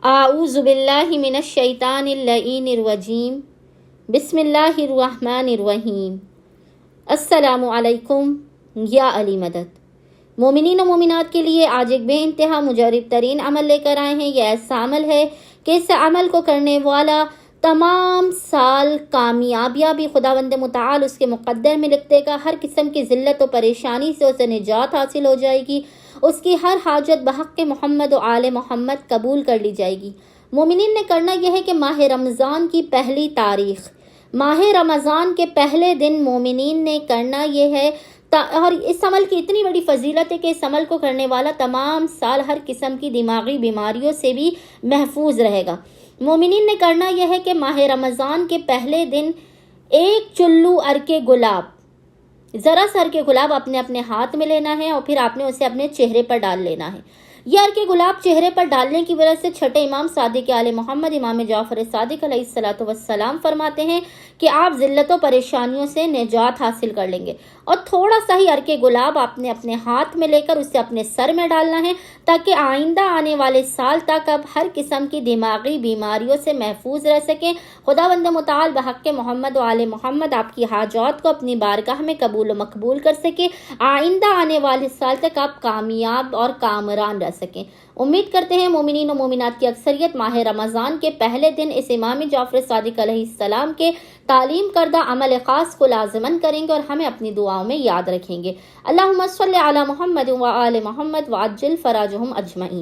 اعوذ باللہ من الشیطان اللعین الرجیم بسم اللہ الرحمن الرحیم۔ السلام علیکم یا علی مدد۔ مومنین و مومنات کے لیے آج ایک بے انتہا مجرب ترین عمل لے کر آئے ہیں۔ یہ ایسا عمل ہے کہ اس عمل کو کرنے والا تمام سال کامیابیاں بھی خداوند متعال اس کے مقدر میں لکھ دے گا۔ ہر قسم کی ذلت و پریشانی سے اسے نجات حاصل ہو جائے گی۔ اس کی ہر حاجت بحق محمد و آل محمد قبول کر لی جائے گی۔ مومنین نے کرنا یہ ہے کہ ماہ رمضان کی پہلی تاریخ، ماہ رمضان کے پہلے دن مومنین نے کرنا یہ ہے، اور اس عمل کی اتنی بڑی فضیلت ہے کہ اس عمل کو کرنے والا تمام سال ہر قسم کی دماغی بیماریوں سے بھی محفوظ رہے گا۔ مومنین نے کرنا یہ ہے کہ ماہ رمضان کے پہلے دن ایک چلو عرق گلاب، ذرا سا عرق گلاب اپنے اپنے ہاتھ میں لینا ہے اور پھر آپ نے اسے اپنے چہرے پر ڈال لینا ہے۔ یہ عرق گلاب چہرے پر ڈالنے کی وجہ سے چھٹے امام صادق آل محمد امام جعفر صادق علیہ الصلوۃ والسلام فرماتے ہیں کہ آپ ذلت و پریشانیوں سے نجات حاصل کر لیں گے۔ اور تھوڑا سا ہی عرق گلاب آپ نے اپنے ہاتھ میں لے کر اسے اپنے سر میں ڈالنا ہے تاکہ آئندہ آنے والے سال تک آپ ہر قسم کی دماغی بیماریوں سے محفوظ رہ سکیں۔ خداوند متعال بحق محمد و آل محمد آپ کی حاجات کو اپنی بارگاہ میں قبول و مقبول کر سکے۔ آئندہ آنے والے سال تک آپ کامیاب اور کامران رہ سکیں۔ امید کرتے ہیں مومنین و مومنات کی اکثریت ماہ رمضان کے پہلے دن اس امام جعفر صادق علیہ السلام کے تعلیم کردہ عمل خاص کو لازماً کریں گے اور ہمیں اپنی دعاؤں میں یاد رکھیں گے۔ اللہم صلی علی محمد و آل محمد وعجل فراجہم اجمعین۔